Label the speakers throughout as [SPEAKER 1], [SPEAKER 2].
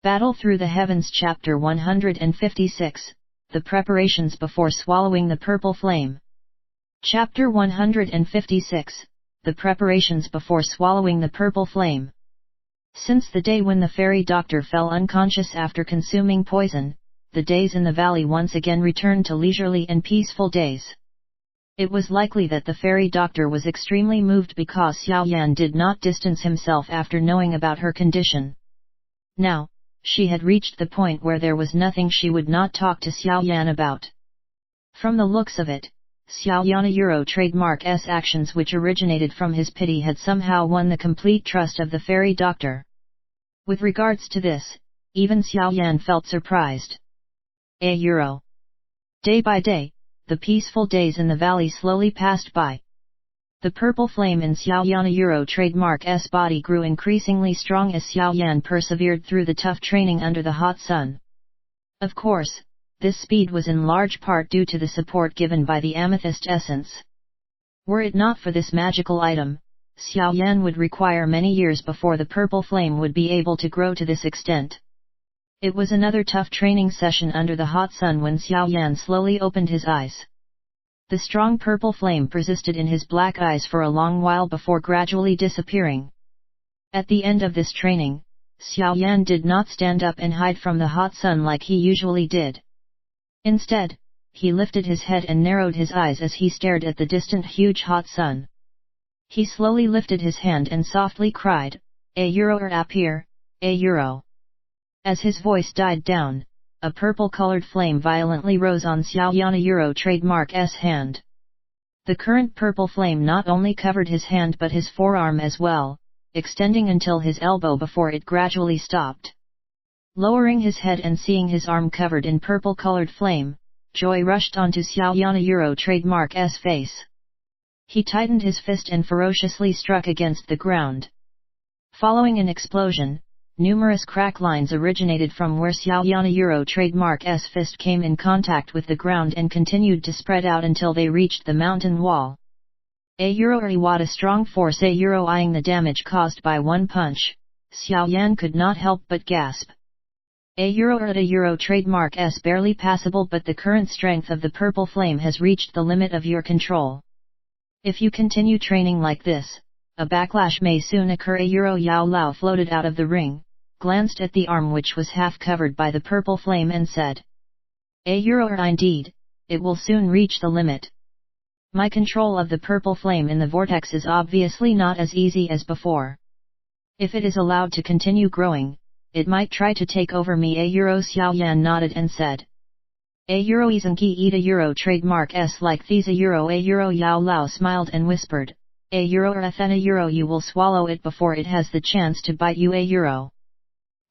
[SPEAKER 1] Battle Through the Heavens Chapter 156, The Preparations Before Swallowing the Purple Flame. Chapter 156, The Preparations Before Swallowing the Purple Flame. Since the day when the fairy doctor fell unconscious after consuming poison, the days in the valley once again returned to leisurely and peaceful days. It was likely that the fairy doctor was extremely moved because Xiao Yan did not distance himself after knowing about her condition. Now, she had reached the point where there was nothing she would not talk to Xiao Yan about. From the looks of it, Xiao Yan trademark's actions which originated from his pity had somehow won the complete trust of the fairy doctor. With regards to this, even Xiao Yan felt surprised. Day by day, the peaceful days in the valley slowly passed by. The purple flame in Xiao Yan trademark's body grew increasingly strong as Xiao Yan persevered through the tough training under the hot sun. Of course, this speed was in large part due to the support given by the amethyst essence. Were it not for this magical item, Xiao Yan would require many years before the purple flame would be able to grow to this extent. It was another tough training session under the hot sun when Xiao Yan slowly opened his eyes. The strong purple flame persisted in his black eyes for a long while before gradually disappearing. At the end of this training, Xiao Yan did not stand up and hide from the hot sun like he usually did. Instead, he lifted his head and narrowed his eyes as he stared at the distant huge hot sun. He slowly lifted his hand and softly cried, up here, As his voice died down, a purple-colored flame violently rose on Xiao Yan trademark's hand. The current purple flame not only covered his hand but his forearm as well, extending until his elbow before it gradually stopped. Lowering his head and seeing his arm covered in purple-colored flame, joy rushed onto Xiao Yan trademark's face. He tightened his fist and ferociously struck against the ground. Following an explosion, numerous crack lines originated from where Xiao Yan trademark's fist came in contact with the ground and continued to spread out until they reached the mountain wall. What a strong force! Eyeing the damage caused by one punch, Xiao Yan could not help but gasp. Trademark's barely passable, but the current strength of the purple flame has reached the limit of your control. If you continue training like this, a backlash may soon occur. Yao Lao floated out of the ring, glanced at the arm which was half covered by the purple flame and said, Indeed, it will soon reach the limit. My control of the purple flame in the vortex is obviously not as easy as before. If it is allowed to continue growing, it might try to take over me. Xiao Yan nodded and said, Isn't Ida trademark's like these. Yao Lao smiled and whispered, Athena you will swallow it before it has the chance to bite you.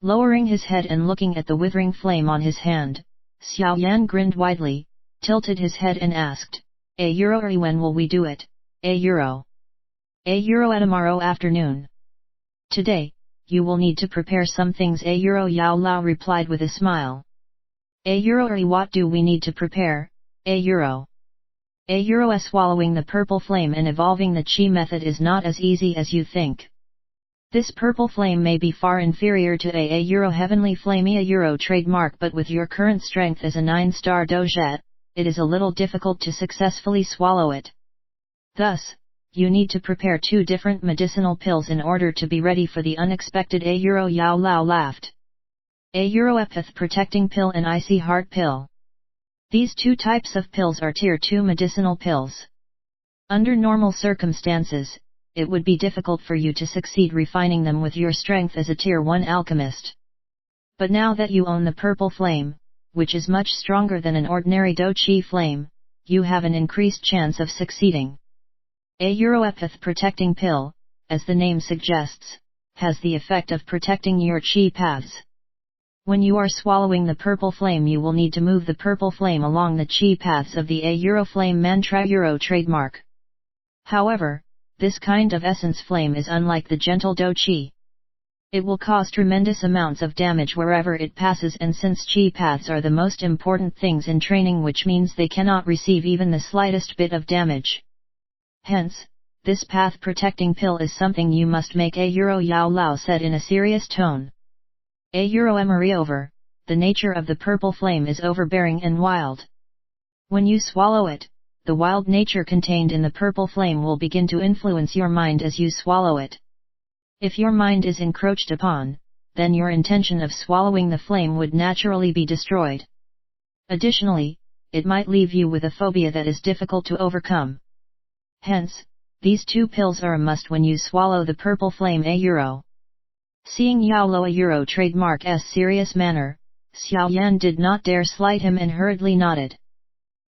[SPEAKER 1] Lowering his head and looking at the withering flame on his hand, Xiao Yan grinned widely, tilted his head and asked, when will we do it? Tomorrow afternoon. Today, you will need to prepare some things. Yao Lao replied with a smile. What do we need to prepare? Swallowing the purple flame and evolving the chi method is not as easy as you think. This purple flame may be far inferior to a heavenly flame trademark, but with your current strength as a 9-star dojet, it is a little difficult to successfully swallow it. Thus, you need to prepare 2 different medicinal pills in order to be ready for the unexpected. Yao Lao laughed. Epith protecting pill and icy heart pill. These 2 types of pills are tier 2 medicinal pills. Under normal circumstances, it would be difficult for you to succeed refining them with your strength as a tier 1 alchemist. But now that you own the purple flame, which is much stronger than an ordinary do chi flame, you have an increased chance of succeeding. Epith protecting pill, as the name suggests, has the effect of protecting your chi paths. When you are swallowing the purple flame, you will need to move the purple flame along the chi paths of the flame mantra trademark. However, this kind of essence flame is unlike the gentle do chi. It will cause tremendous amounts of damage wherever it passes, and since chi paths are the most important things in training, which means they cannot receive even the slightest bit of damage. Hence, this path protecting pill is something you must make. Yao Lao said in a serious tone. A euro. Moreover, the nature of the purple flame is overbearing and wild. When you swallow it, the wild nature contained in the purple flame will begin to influence your mind as you swallow it. If your mind is encroached upon, then your intention of swallowing the flame would naturally be destroyed. Additionally, it might leave you with a phobia that is difficult to overcome. Hence, these two pills are a must when you swallow the purple flame. A euro. Seeing Yao Lo a euro trademark's serious manner, Xiao Yan did not dare slight him and hurriedly nodded.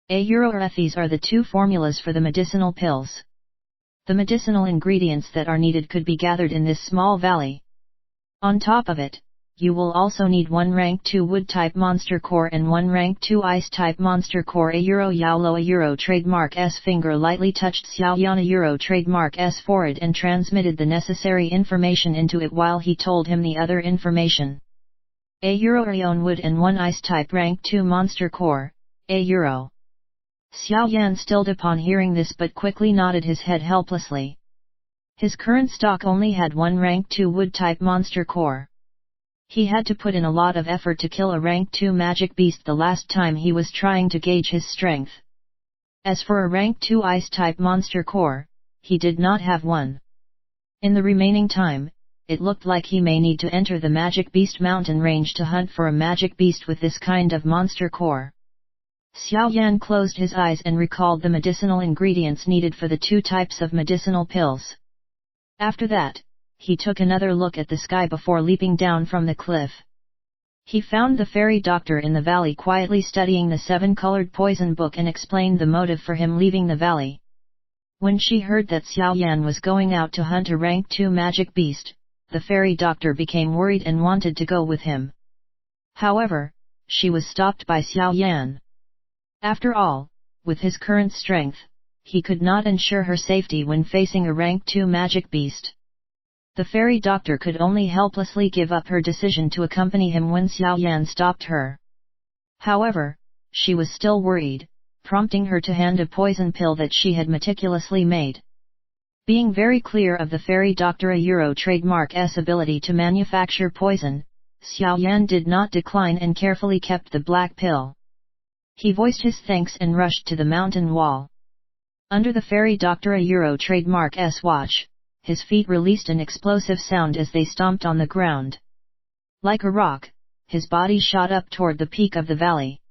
[SPEAKER 1] A euro. These are the two formulas for the medicinal pills. The medicinal ingredients that are needed could be gathered in this small valley. On top of it, you will also need 1 rank 2 wood type monster core and 1 rank 2 ice type monster core. A euro. Yao Lo a euro trademark's finger lightly touched Xiao Yan a euro trademark's forehead and transmitted the necessary information into it while he told him the other information. A euro. Ion wood and 1 ice type rank 2 monster core. A euro. Xiao Yan stilled upon hearing this but quickly nodded his head helplessly. His current stock only had 1 rank 2 wood type monster core. He had to put in a lot of effort to kill a rank 2 magic beast the last time he was trying to gauge his strength. As for a rank 2 ice type monster core, he did not have one. In the remaining time, it looked like he may need to enter the Magic Beast Mountain range to hunt for a magic beast with this kind of monster core. Xiao Yan closed his eyes and recalled the medicinal ingredients needed for the 2 types of medicinal pills. After that, he took another look at the sky before leaping down from the cliff. He found the fairy doctor in the valley quietly studying the 7-colored poison book and explained the motive for him leaving the valley. When she heard that Xiao Yan was going out to hunt a rank 2 magic beast, the fairy doctor became worried and wanted to go with him. However, she was stopped by Xiao Yan. After all, with his current strength, he could not ensure her safety when facing a rank 2 magic beast. The fairy doctor could only helplessly give up her decision to accompany him when Xiao Yan stopped her. However, she was still worried, prompting her to hand a poison pill that she had meticulously made. Being very clear of the fairy doctor a euro trademark's ability to manufacture poison, Xiao Yan did not decline and carefully kept the black pill. He voiced his thanks and rushed to the mountain wall. Under the fairy doctor a euro trademark's watch, his feet released an explosive sound as they stomped on the ground. Like a rock, his body shot up toward the peak of the valley.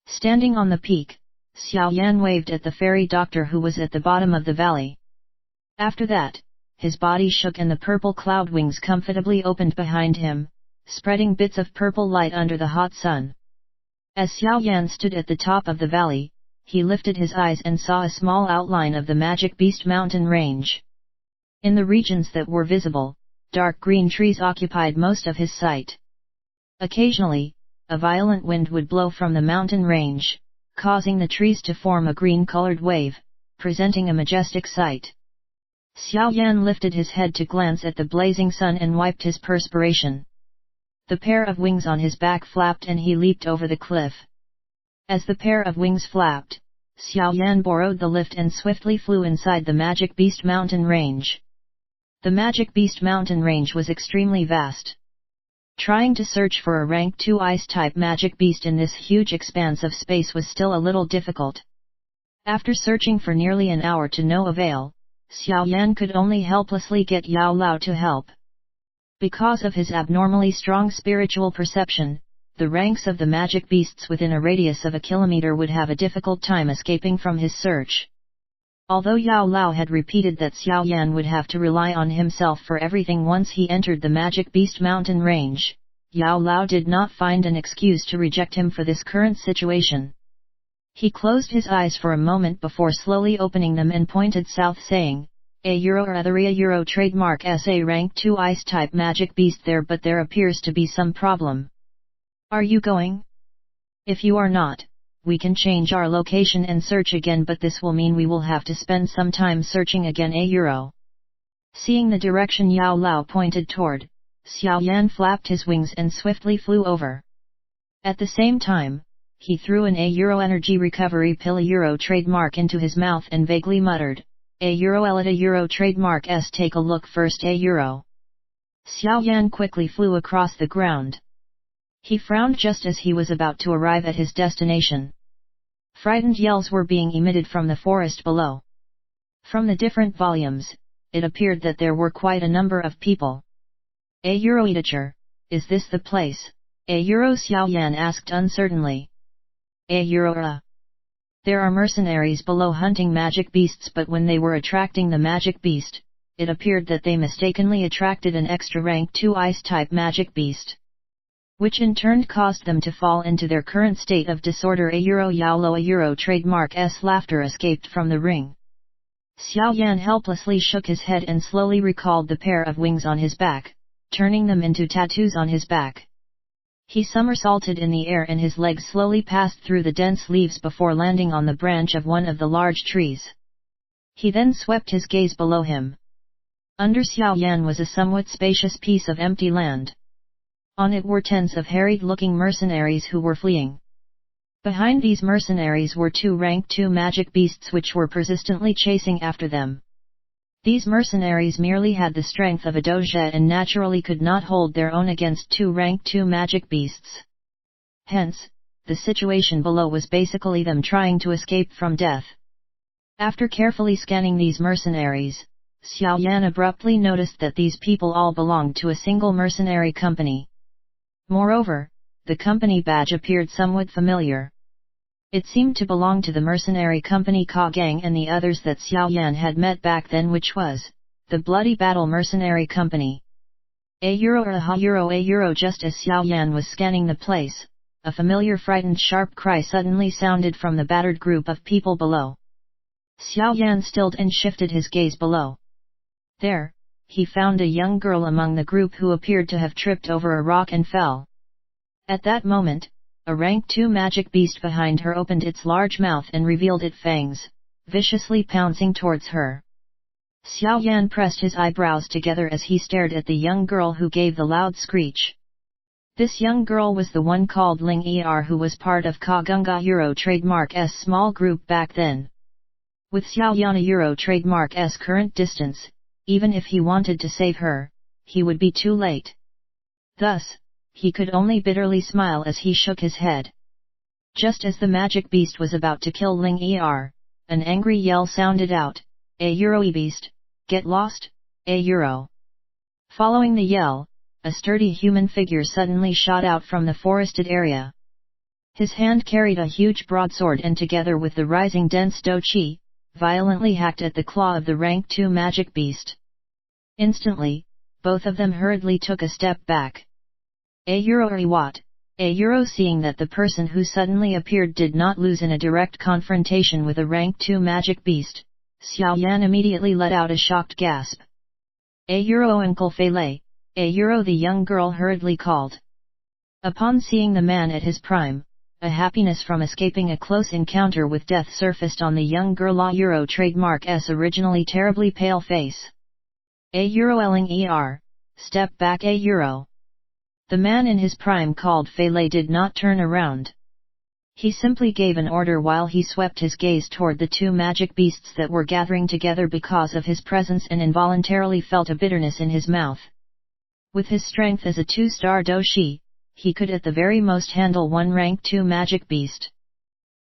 [SPEAKER 1] Standing on the peak, Xiao Yan waved at the fairy doctor who was at the bottom of the valley. After that, his body shook and the purple cloud wings comfortably opened behind him, spreading bits of purple light under the hot sun. As Xiao Yan stood at the top of the valley, he lifted his eyes and saw a small outline of the Magic Beast Mountain range. In the regions that were visible, dark green trees occupied most of his sight. Occasionally, a violent wind would blow from the mountain range, causing the trees to form a green-colored wave, presenting a majestic sight. Xiao Yan lifted his head to glance at the blazing sun and wiped his perspiration. The pair of wings on his back flapped and he leaped over the cliff. As the pair of wings flapped, Xiao Yan borrowed the lift and swiftly flew inside the Magic Beast Mountain range. The Magic Beast Mountain range was extremely vast. Trying to search for a rank 2 ice-type magic beast in this huge expanse of space was still a little difficult. After searching for nearly an hour to no avail, Xiao Yan could only helplessly get Yao Lao to help. Because of his abnormally strong spiritual perception, the ranks of the magic beasts within a radius of a kilometer would have a difficult time escaping from his search. Although Yao Lao had repeated that Xiao Yan would have to rely on himself for everything once he entered the Magic Beast Mountain range, Yao Lao did not find an excuse to reject him for this current situation. He closed his eyes for a moment before slowly opening them and pointed south saying, A euro trademark SA rank 2 ice type magic beast there, but there appears to be some problem. Are you going? If you are not, we can change our location and search again, but this will mean we will have to spend some time searching again. A euro. Seeing the direction Yao Lao pointed toward, Xiao Yan flapped his wings and swiftly flew over. At the same time, he threw an A euro energy recovery pill a euro trademark into his mouth and vaguely muttered, A euro trademark take a look first. A euro. Xiao Yan quickly flew across the ground. He frowned just as he was about to arrive at his destination. Frightened yells were being emitted from the forest below. From the different volumes, it appeared that there were quite a number of people. Teacher, is this the place? Xiao Yan asked uncertainly. There are mercenaries below hunting magic beasts, but when they were attracting the magic beast, it appeared that they mistakenly attracted an extra rank 2 ice-type magic beast, which in turn caused them to fall into their current state of disorder. Yaolo trademark S laughter escaped from the ring. Xiao Yan helplessly shook his head and slowly recalled the pair of wings on his back, turning them into tattoos on his back. He somersaulted in the air and his legs slowly passed through the dense leaves before landing on the branch of one of the large trees. He then swept his gaze below him. Under Xiao Yan was a somewhat spacious piece of empty land. On it were tens of harried-looking mercenaries who were fleeing. Behind these mercenaries were 2 rank 2 magic beasts which were persistently chasing after them. These mercenaries merely had the strength of a doge and naturally could not hold their own against 2 rank 2 magic beasts. Hence, the situation below was basically them trying to escape from death. After carefully scanning these mercenaries, Xiao Yan abruptly noticed that these people all belonged to a single mercenary company. Moreover, the company badge appeared somewhat familiar. It seemed to belong to the mercenary company Ka Gang and the others that Xiao Yan had met back then, which was the Bloody Battle Mercenary Company. Just as Xiao Yan was scanning the place, a familiar frightened sharp cry suddenly sounded from the battered group of people below. Xiao Yan stilled and shifted his gaze below. There, he found a young girl among the group who appeared to have tripped over a rock and fell. At that moment, a rank 2 magic beast behind her opened its large mouth and revealed its fangs, viciously pouncing towards her. Xiao Yan pressed his eyebrows together as he stared at the young girl who gave the loud screech. This young girl was the one called Ling Er, who was part of Ka Gunga Euro Trademark S small group back then. With Xiao Yan Euro Trademark S current distance, even if he wanted to save her, he would be too late. Thus, he could only bitterly smile as he shook his head. Just as the magic beast was about to kill Ling Er, an angry yell sounded out, beast, get lost, Following the yell, a sturdy human figure suddenly shot out from the forested area. His hand carried a huge broadsword and together with the rising dense doqi, violently hacked at the claw of the rank 2 magic beast. Instantly, both of them hurriedly took a step back. Seeing that the person who suddenly appeared did not lose in a direct confrontation with a rank 2 magic beast, Xiao Yan immediately let out a shocked gasp. Uncle Feilei, the young girl hurriedly called. Upon seeing the man at his prime, a happiness from escaping a close encounter with death surfaced on the young girl Euro trademark S originally terribly pale face. Ling step back The man in his prime called Feilei did not turn around. He simply gave an order while he swept his gaze toward the 2 magic beasts that were gathering together because of his presence and involuntarily felt a bitterness in his mouth. With his strength as a 2-star doshi, he could at the very most handle 1 rank 2 magic beast.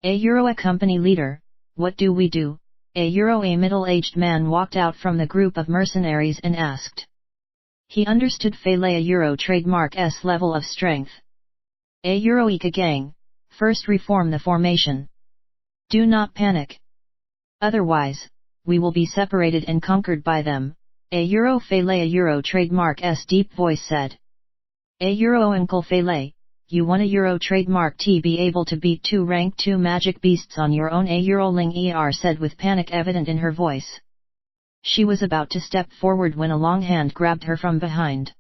[SPEAKER 1] A company leader, what do we do? A middle-aged man walked out from the group of mercenaries and asked. He understood Feilei trademark S level of strength. Ika gang, first reform the formation. Do not panic. Otherwise, we will be separated and conquered by them, Feilei trademark S deep voice said. Uncle Feilei, you want a trademark T be able to beat 2 rank 2 magic beasts on your own, Ling Er said with panic evident in her voice. She was about to step forward when a long hand grabbed her from behind.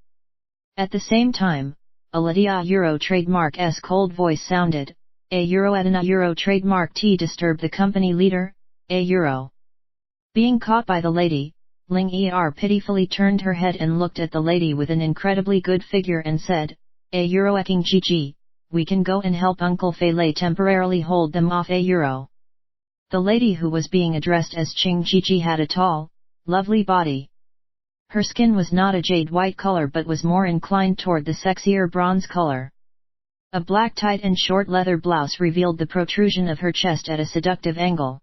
[SPEAKER 1] At the same time, a Lydia trademark S cold voice sounded, Adana trademark T disturb the company leader, Being caught by the lady, Ling Er pitifully turned her head and looked at the lady with an incredibly good figure and said, Eking Gigi, we can go and help Uncle Feilei temporarily hold them off. The lady who was being addressed as Ching Gigi had a tall, lovely body. Her skin was not a jade white color but was more inclined toward the sexier bronze color. A black tight and short leather blouse revealed the protrusion of her chest at a seductive angle.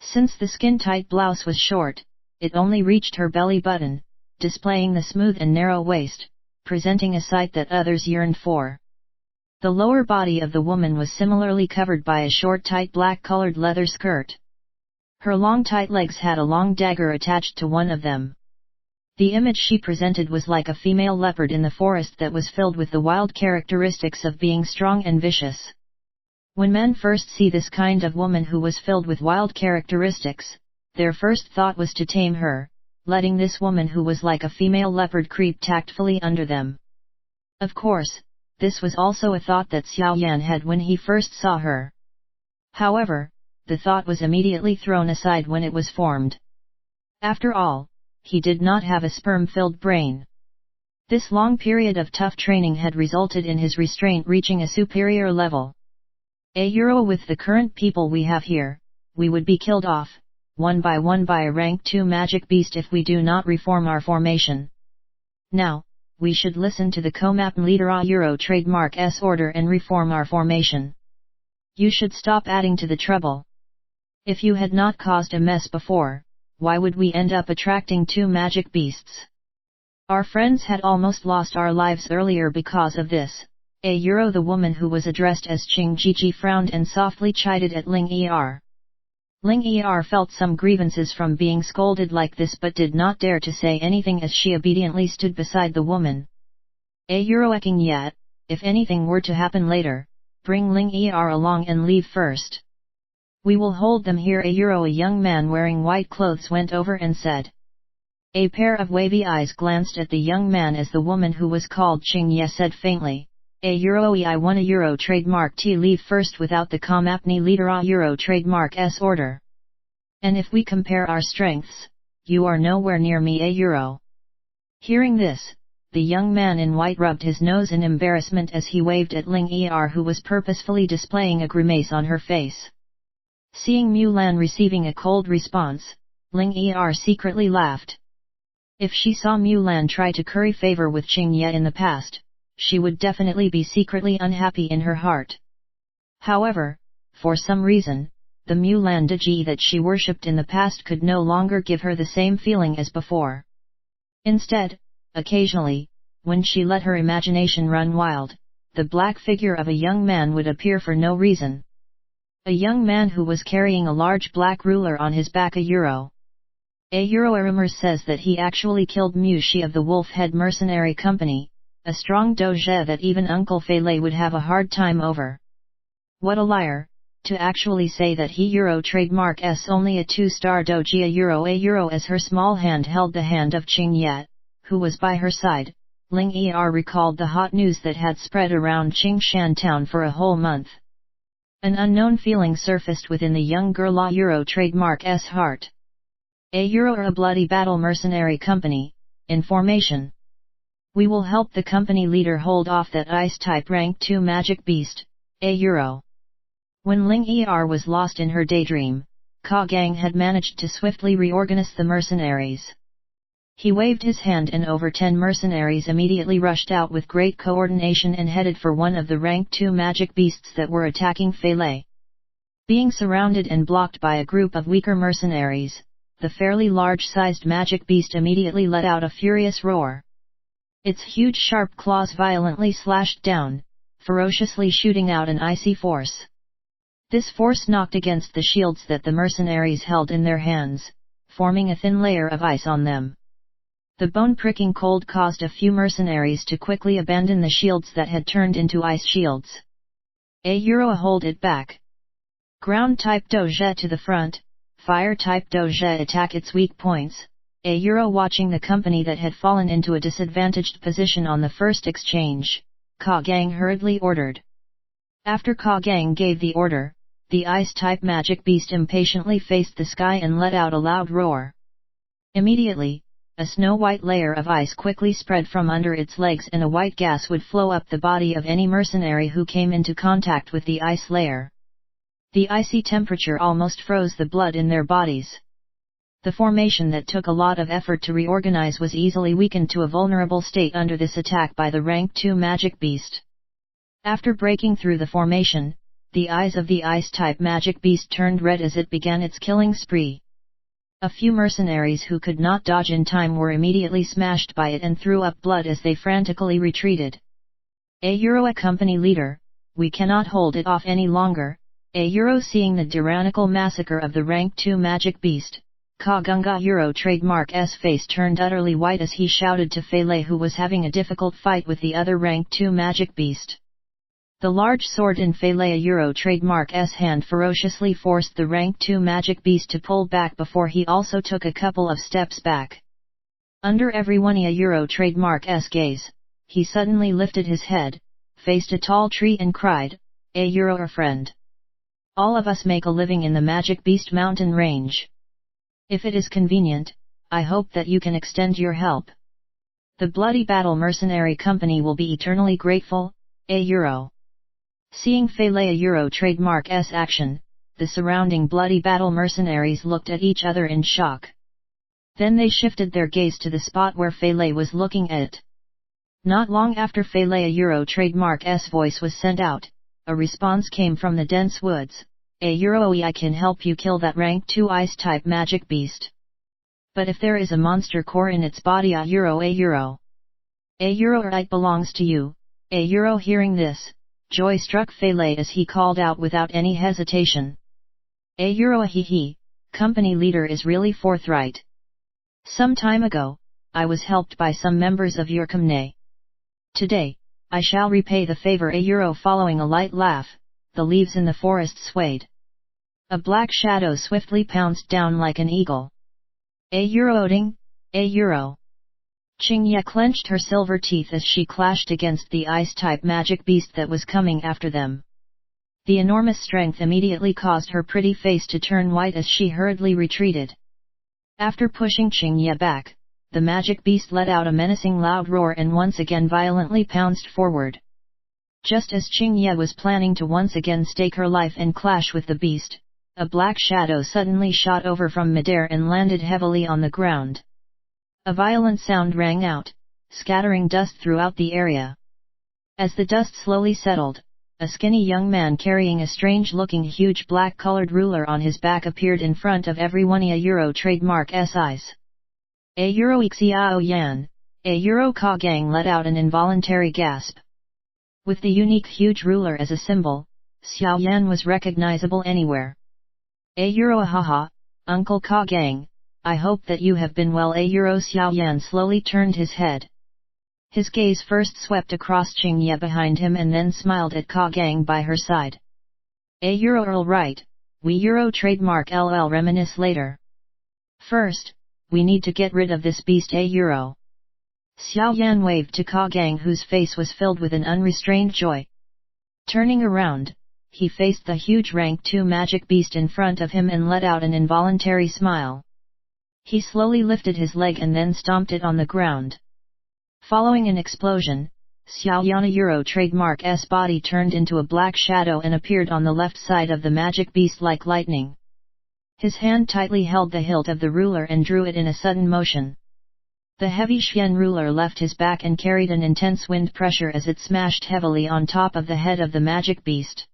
[SPEAKER 1] Since the skin-tight blouse was short, it only reached her belly button, displaying the smooth and narrow waist, presenting a sight that others yearned for. The lower body of the woman was similarly covered by a short tight black-colored leather skirt. Her long tight legs had a long dagger attached to one of them. The image she presented was like a female leopard in the forest that was filled with the wild characteristics of being strong and vicious. When men first see this kind of woman who was filled with wild characteristics, their first thought was to tame her, letting this woman who was like a female leopard creep tactfully under them. Of course, this was also a thought that Xiao Yan had when he first saw her. However, the thought was immediately thrown aside when it was formed. After all, he did not have a sperm-filled brain. This long period of tough training had resulted in his restraint reaching a superior level. With the current people we have here, we would be killed off, one by a rank 2 magic beast if we do not reform our formation. Now, we should listen to the Comap leader trademark S order and reform our formation. You should stop adding to the trouble. If you had not caused a mess before, why would we end up attracting 2 magic beasts? Our friends had almost lost our lives earlier because of this. The woman who was addressed as Qing Jiji frowned and softly chided at Ling Er. Ling Er felt some grievances from being scolded like this but did not dare to say anything as she obediently stood beside the woman. Yet, if anything were to happen later, bring Ling Er along and leave first. We will hold them here. A young man wearing white clothes went over and said. A pair of wavy eyes glanced at the young man as the woman who was called Qing Ye said faintly, I want a trademark T leave first without the Comapni leader trademark S order. And if we compare our strengths, you are nowhere near me. Hearing this, the young man in white rubbed his nose in embarrassment as he waved at Ling Er who was purposefully displaying a grimace on her face. Seeing Mulan receiving a cold response, Ling Er secretly laughed. If she saw Mulan try to curry favor with Qing Ye in the past, she would definitely be secretly unhappy in her heart. However, for some reason, the Mulan T.A.G that she worshipped in the past could no longer give her the same feeling as before. Instead, occasionally, when she let her imagination run wild, the black figure of a young man would appear for no reason. A young man who was carrying a large black ruler on his back. A rumor says that he actually killed Mu Shi of the Wolf Head Mercenary Company, a strong doge that even Uncle Fele would have a hard time over. What a liar, to actually say that he trademark S only a 2-star doge. A as her small hand held the hand of Qing Ye, who was by her side. Ling Er recalled the hot news that had spread around Qingshan town for a whole month. An unknown feeling surfaced within the young girl trademark S heart. A bloody battle mercenary company, in formation. We will help the company leader hold off that ice-type rank 2 magic beast, When Ling Er was lost in her daydream, Ka Gang had managed to swiftly reorganize the mercenaries. He waved his hand and over 10 mercenaries immediately rushed out with great coordination and headed for one of the rank 2 magic beasts that were attacking Fele. Being surrounded and blocked by a group of weaker mercenaries, the fairly large-sized magic beast immediately let out a furious roar. Its huge sharp claws violently slashed down, ferociously shooting out an icy force. This force knocked against the shields that the mercenaries held in their hands, forming a thin layer of ice on them. The bone-pricking cold caused a few mercenaries to quickly abandon the shields that had turned into ice shields. Hold it back. Ground-type doge to the front, fire-type doge attack its weak points. Watching the company that had fallen into a disadvantaged position on the first exchange, Ka Gang hurriedly ordered. After Ka Gang gave the order, the ice-type magic beast impatiently faced the sky and let out a loud roar. Immediately, a snow-white layer of ice quickly spread from under its legs and a white gas would flow up the body of any mercenary who came into contact with the ice layer. The icy temperature almost froze the blood in their bodies. The formation that took a lot of effort to reorganize was easily weakened to a vulnerable state under this attack by the rank 2 magic beast. After breaking through the formation, the eyes of the ice-type magic beast turned red as it began its killing spree. A few mercenaries who could not dodge in time were immediately smashed by it and threw up blood as they frantically retreated. A company leader, we cannot hold it off any longer. Seeing the tyrannical massacre of the rank 2 magic beast, Ka trademark S face turned utterly white as he shouted to Fele, who was having a difficult fight with the other rank 2 magic beast. The large sword in Fele trademark S hand ferociously forced the rank 2 magic beast to pull back before he also took a couple of steps back. Under everyone trademark S gaze, he suddenly lifted his head, faced a tall tree and cried, "A friend. All of us make a living in the magic beast mountain range. If it is convenient, I hope that you can extend your help. The Bloody Battle Mercenary Company will be eternally grateful, A. Seeing Fele trademark S action, the surrounding Bloody Battle mercenaries looked at each other in shock. Then they shifted their gaze to the spot where Fele was looking at. Not long after Fele trademark S voice was sent out, a response came from the dense woods. I can help you kill that rank 2 ice-type magic beast. But if there is a monster core in its body, it belongs to you. Hearing this, joy struck Fele as he called out without any hesitation. Company leader is really forthright. Some time ago, I was helped by some members of your company. Today, I shall repay the favor. Following a light laugh, the leaves in the forest swayed. A black shadow swiftly pounced down like an eagle. Oding. Qingye clenched her silver teeth as she clashed against the ice-type magic beast that was coming after them. The enormous strength immediately caused her pretty face to turn white as she hurriedly retreated. After pushing Qingye back, the magic beast let out a menacing loud roar and once again violently pounced forward. Just as Qingye was planning to once again stake her life and clash with the beast, a black shadow suddenly shot over from midair and landed heavily on the ground. A violent sound rang out, scattering dust throughout the area. As the dust slowly settled, a skinny young man carrying a strange-looking huge black-colored ruler on his back appeared in front of everyone. Trademark S eyes. Xiao Yan. Ka Gang let out an involuntary gasp. With the unique huge ruler as a symbol, Xiao Yan was recognizable anywhere. Haha, Uncle Ka Gang, I hope that you have been well. Xiao Yan slowly turned his head. His gaze first swept across Qingye behind him and then smiled at Ka Gang by her side. All right, we trademark LL reminisce later. First, we need to get rid of this beast. Xiao Yan waved to Ka Gang, whose face was filled with an unrestrained joy. Turning around, he faced the huge rank 2 magic beast in front of him and let out an involuntary smile. He slowly lifted his leg and then stomped it on the ground. Following an explosion, Xiao Yan trademark S body turned into a black shadow and appeared on the left side of the magic beast like lightning. His hand tightly held the hilt of the ruler and drew it in a sudden motion. The heavy Xian ruler left his back and carried an intense wind pressure as it smashed heavily on top of the head of the magic beast.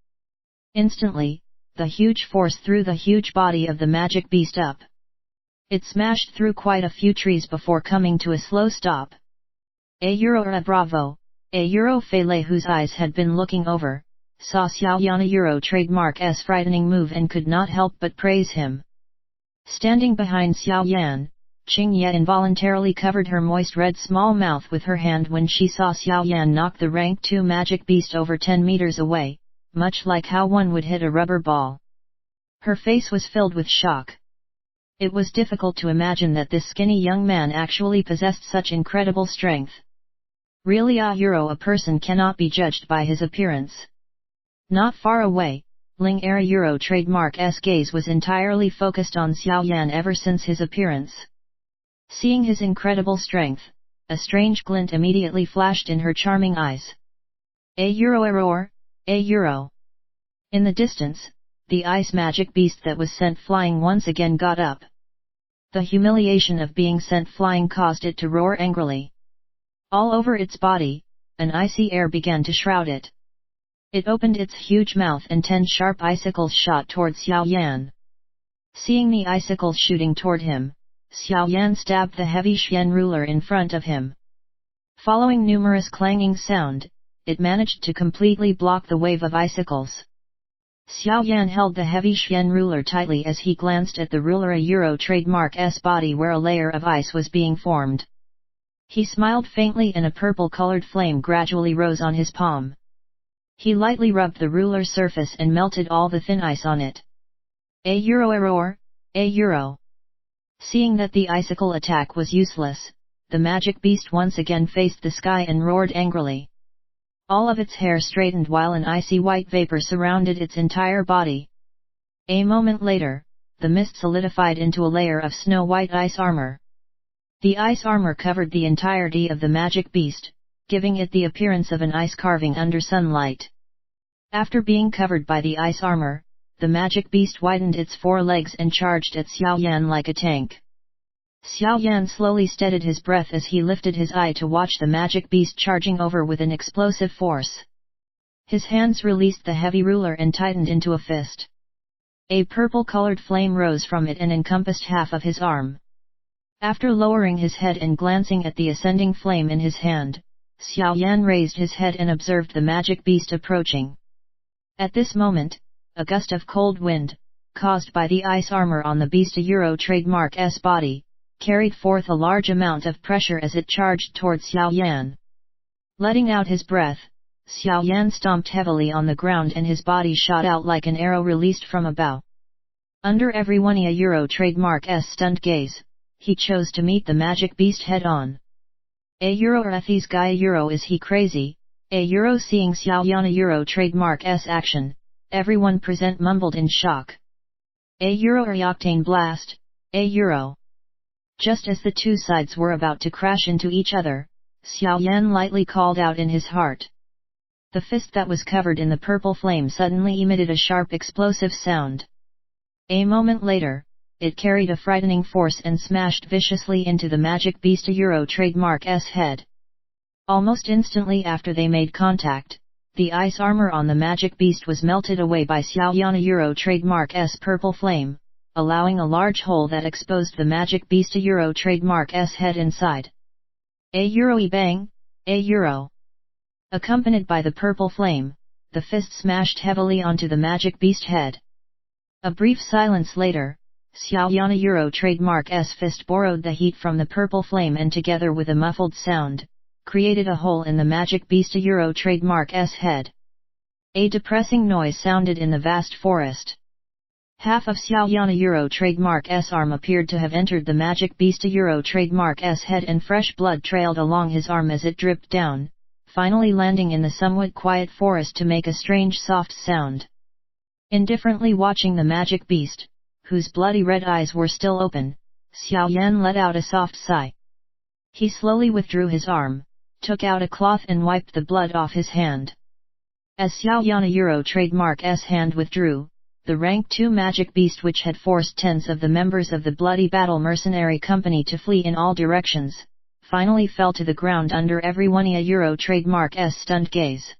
[SPEAKER 1] Instantly, the huge force threw the huge body of the magic beast up. It smashed through quite a few trees before coming to a slow stop. Bravo! Fele, whose eyes had been looking over, saw Xiao Yan trademark S frightening move and could not help but praise him. Standing behind Xiao Yan, Qingye involuntarily covered her moist red small mouth with her hand when she saw Xiao Yan knock the rank 2 magic beast over 10 meters away, much like how one would hit a rubber ball. Her face was filled with shock. It was difficult to imagine that this skinny young man actually possessed such incredible strength. Really, a person cannot be judged by his appearance. Not far away, Ling Era trademark S gaze was entirely focused on Xiao Yan ever since his appearance. Seeing his incredible strength, a strange glint immediately flashed in her charming eyes. Error. In the distance, the ice magic beast that was sent flying once again got up. The humiliation of being sent flying caused it to roar angrily. All over its body, an icy air began to shroud it. It opened its huge mouth and 10 sharp icicles shot toward Xiao Yan. Seeing the icicles shooting toward him, Xiao Yan stabbed the heavy Xian ruler in front of him. Following numerous clanging sound, it managed to completely block the wave of icicles. Xiao Yan held the heavy Xian ruler tightly as he glanced at the ruler A trademark S body where a layer of ice was being formed. He smiled faintly and a purple-colored flame gradually rose on his palm. He lightly rubbed the ruler's surface and melted all the thin ice on it. A error, a euro. Seeing that the icicle attack was useless, the magic beast once again faced the sky and roared angrily. All of its hair straightened while an icy white vapor surrounded its entire body. A moment later, the mist solidified into a layer of snow-white ice armor. The ice armor covered the entirety of the magic beast, giving it the appearance of an ice carving under sunlight. After being covered by the ice armor, the magic beast widened its 4 legs and charged at Xiao Yan like a tank. Xiao Yan slowly steadied his breath as he lifted his eye to watch the magic beast charging over with an explosive force. His hands released the heavy ruler and tightened into a fist. A purple-colored flame rose from it and encompassed half of his arm. After lowering his head and glancing at the ascending flame in his hand, Xiao Yan raised his head and observed the magic beast approaching. At this moment, a gust of cold wind, caused by the ice armor on the beast trademark S body, carried forth a large amount of pressure as it charged toward Xiao Yan. Letting out his breath, Xiao Yan stomped heavily on the ground and his body shot out like an arrow released from a bow. Under everyone trademark S stunned gaze, he chose to meet the magic beast head-on. Are these guy is he crazy? Seeing Xiao Yan trademark S action, everyone present mumbled in shock. Are octane blast, Just as the two sides were about to crash into each other, Xiao Yan lightly called out in his heart. The fist that was covered in the purple flame suddenly emitted a sharp explosive sound. A moment later, it carried a frightening force and smashed viciously into the magic beast trademark S head. Almost instantly after they made contact, the ice armor on the magic beast was melted away by Xiao Yan trademark S purple flame, allowing a large hole that exposed the magic beast trademark S head inside. Bang, Accompanied by the purple flame, the fist smashed heavily onto the magic beast head. A brief silence later, Xiao Yan trademark S fist borrowed the heat from the purple flame and together with a muffled sound, created a hole in the magic beast trademark S head. A depressing noise sounded in the vast forest. Half of Xiao Yan trademark S arm appeared to have entered the magic beast trademark S head and fresh blood trailed along his arm as it dripped down, finally landing in the somewhat quiet forest to make a strange soft sound. Indifferently watching the magic beast, whose bloody red eyes were still open, Xiao Yan let out a soft sigh. He slowly withdrew his arm, took out a cloth and wiped the blood off his hand. As Xiao Yan trademark S hand withdrew, the rank 2 magic beast which had forced tens of the members of the Bloody Battle Mercenary Company to flee in all directions, finally fell to the ground under everyone trademark S stunned gaze.